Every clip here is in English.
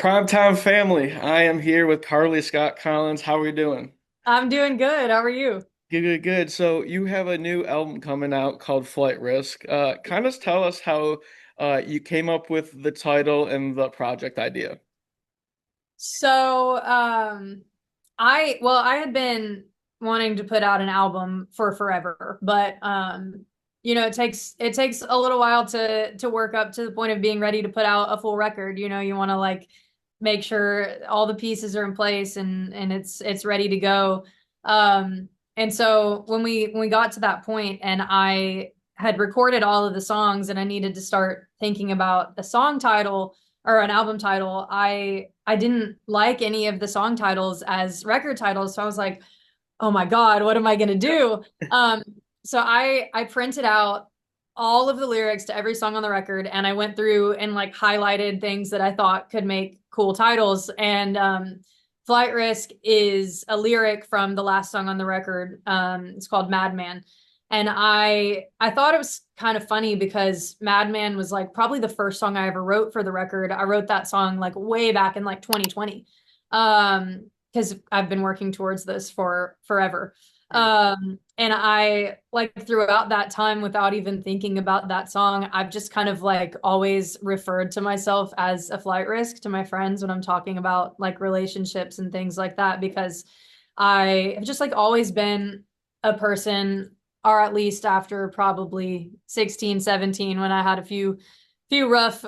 Primetime family. I am here with Karley Scott Collins. How are we doing? I'm doing good. How are you? Good, good, good. So you have a new album coming out called Flight Risk. Kind of tell us how you came up with the title and the project idea. So, I had been wanting to put out an album for forever, but it takes a little while to work up to the point of being ready to put out a full record. You want to like make sure all the pieces are in place and it's ready to go. And so when we got to that point and I had recorded all of the songs and I needed to start thinking about a song title or an album title, I didn't like any of the song titles as record titles. So I was like, oh my God, what am I gonna do? Um, so I printed out all of the lyrics to every song on the record and I went through and like highlighted things that I thought could make cool titles. And Flight Risk is a lyric from the last song on the record. It's called Madman. And I thought it was kind of funny because Madman was like probably the first song I ever wrote for the record. I wrote that song like way back in like 2020. Because I've been working towards this for forever. And I like throughout that time, without even thinking about that song, I've just kind of like always referred to myself as a flight risk to my friends when I'm talking about like relationships and things like that, because I have just like always been a person, or at least after probably 16, 17, when I had a few rough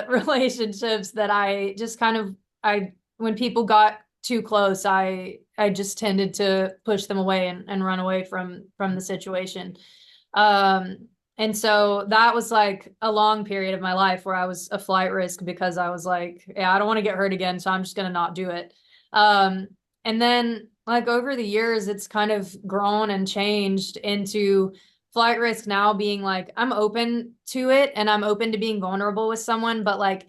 relationships, that I just kind of I when people got too close, I just tended to push them away and run away from the situation. And so that was like a long period of my life where I was a flight risk because I was like, yeah, I don't want to get hurt again, so I'm just gonna not do it. Um, and then like over the years, it's kind of grown and changed into flight risk now being like, I'm open to it and I'm open to being vulnerable with someone, but like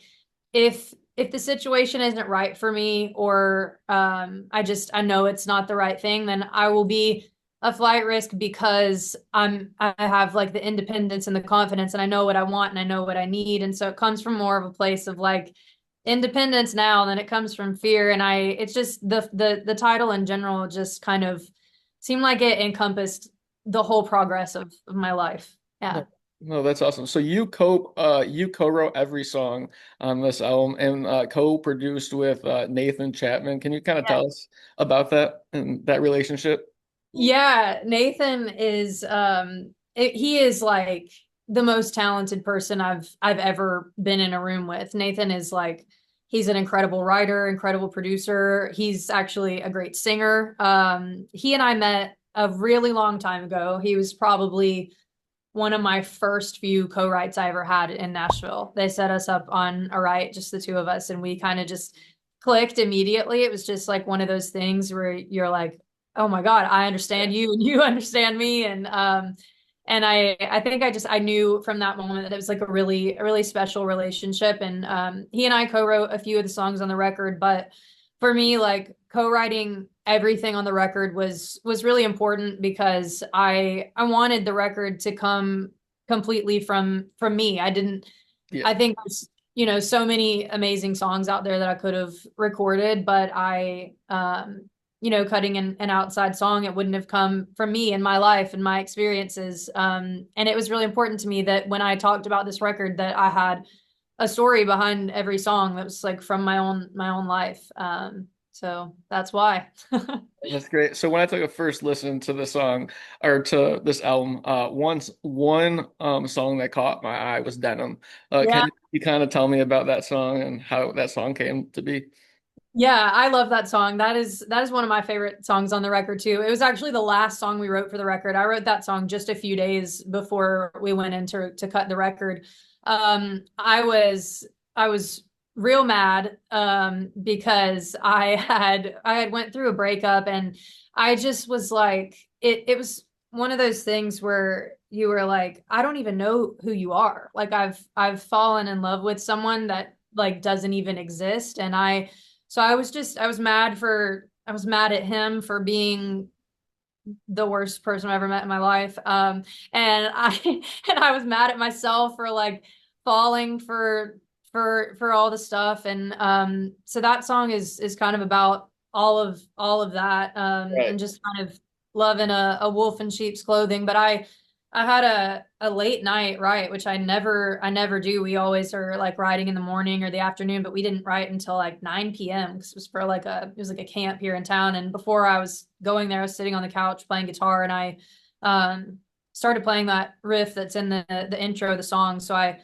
if the situation isn't right for me, or I know it's not the right thing, then I will be a flight risk because I have like the independence and the confidence and I know what I want and I know what I need. And so it comes from more of a place of like independence now than it comes from fear. And it's just the title in general just kind of seemed like it encompassed the whole progress of my life. Yeah. No, no, that's awesome. So you co-wrote every song on this album and co-produced with Nathan Chapman. Can you kind of tell us about that and that relationship? Yeah, Nathan is he is like the most talented person I've ever been in a room with. Nathan is like he's an incredible writer, incredible producer. He's actually a great singer. He and I met a really long time ago. He was probably one of my first few co-writes I ever had in Nashville. They set us up on a write, just the two of us, and we kind of just clicked immediately. It was just like one of those things where you're like, oh my God, I understand you and you understand me. And I think I knew from that moment that it was like a really special relationship. And he and I co-wrote a few of the songs on the record, but for me, like co-writing everything on the record was really important because I wanted the record to come completely from me. Yeah. I think there's, so many amazing songs out there that I could have recorded, but cutting an outside song, it wouldn't have come from me and my life and my experiences. And it was really important to me that when I talked about this record, that I had a story behind every song that was like from my own life. So that's why. That's great. So when I took a first listen to the song or to this album, one song that caught my eye was Denim. Yeah. Can you kind of tell me about that song and how that song came to be? Yeah, I love that song. That is one of my favorite songs on the record too. It was actually the last song we wrote for the record. I wrote that song just a few days before we went in to cut the record. I was real mad because I had went through a breakup and I just was like it was one of those things where you were like, I don't even know who you are. Like I've fallen in love with someone that like doesn't even exist, and I was mad at him for being the worst person I've ever met in my life. And I and I was mad at myself for like falling for all the stuff. And so that song is kind of about all of that, Right. and just kind of loving a wolf in sheep's clothing. But I had a late night write, which I never do. We always are like writing in the morning or the afternoon, but we didn't write until like 9 p.m. because it was for like a it was like a camp here in town. And before I was going there, I was sitting on the couch playing guitar, and I started playing that riff that's in the intro of the song. So I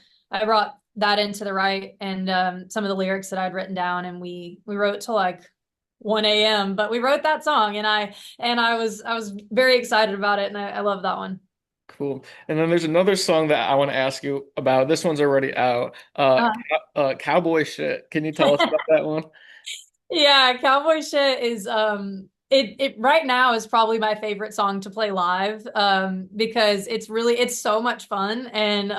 brought that into the write, and some of the lyrics that I'd written down, and we wrote till like 1 a.m. But we wrote that song, and I was very excited about it, and I love that one. Cool. And then there's another song that I want to ask you about. This one's already out. Cowboy Shit. Can you tell us about that one? Yeah, Cowboy Shit is it right now is probably my favorite song to play live, because it's so much fun, and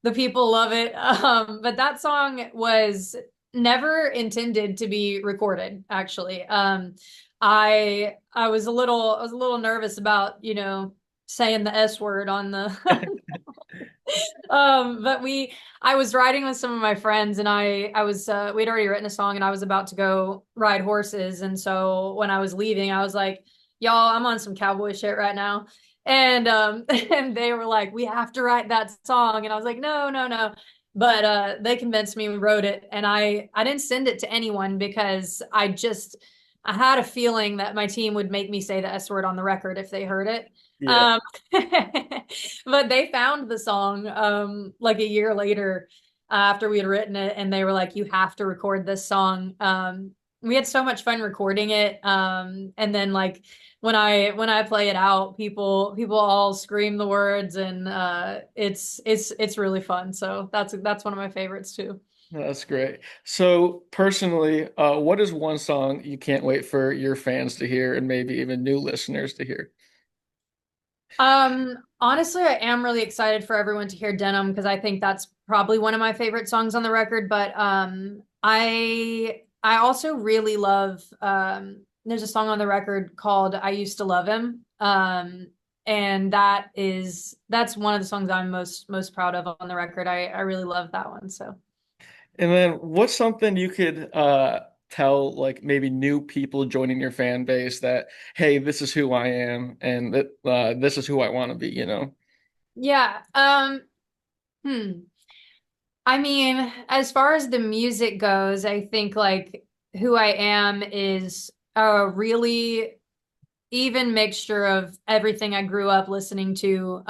the people love it. But that song was never intended to be recorded, actually. I was a little nervous about, saying the S word on the but I was riding with some of my friends, and we'd already written a song, and I was about to go ride horses. And so when I was leaving, I was like, y'all, I'm on some cowboy shit right now. And and they were like, we have to write that song. And I was like, no, no, no. But they convinced me, we wrote it, and I didn't send it to anyone because I had a feeling that my team would make me say the S word on the record if they heard it. Yeah. Um, but they found the song like a year later, after we had written it, and they were like, "You have to record this song." We had so much fun recording it, and then like when I play it out, people all scream the words, and it's really fun. So that's one of my favorites too. That's great. So personally, what is one song you can't wait for your fans to hear and maybe even new listeners to hear? Honestly, I am really excited for everyone to hear Denim because I think that's probably one of my favorite songs on the record. But I also really love there's a song on the record called I Used to Love Him. And that's one of the songs I'm most proud of on the record. I really love that one. So And then what's something you could tell like maybe new people joining your fan base that, hey, this is who I am and that this is who I want to be, you know? yeah. Hmm. I mean, as far as the music goes, I think like who I am is a really even mixture of everything I grew up listening to.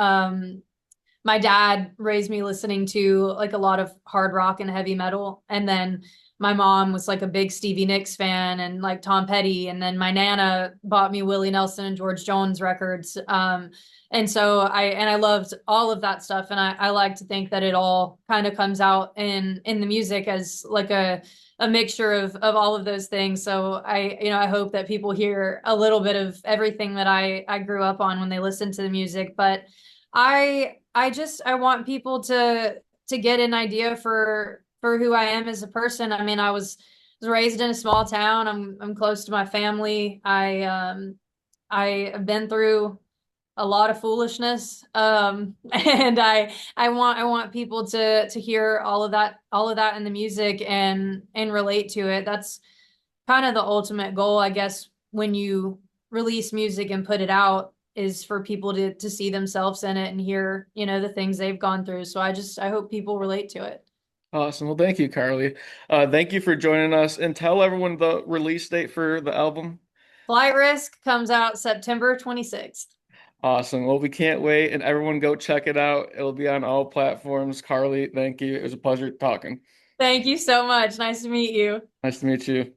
My dad raised me listening to like a lot of hard rock and heavy metal. And then my mom was like a big Stevie Nicks fan and like Tom Petty. And then my Nana bought me Willie Nelson and George Jones records. And so I loved all of that stuff. And I like to think that it all kind of comes out in the music as like a mixture of all of those things. So I hope that people hear a little bit of everything that I grew up on when they listen to the music. But I want people to get an idea for who I am as a person. I mean, I was raised in a small town. I'm close to my family. I have been through a lot of foolishness. And I want people to hear all of that in the music and relate to it. That's kind of the ultimate goal, I guess, when you release music and put it out is for people to see themselves in it and hear, the things they've gone through. So I hope people relate to it. Awesome. Well, thank you, Carly. Thank you for joining us and tell everyone the release date for the album. Flight Risk comes out September 26th. Awesome. Well, we can't wait and everyone go check it out. It'll be on all platforms. Carly, thank you. It was a pleasure talking. Thank you so much. Nice to meet you. Nice to meet you.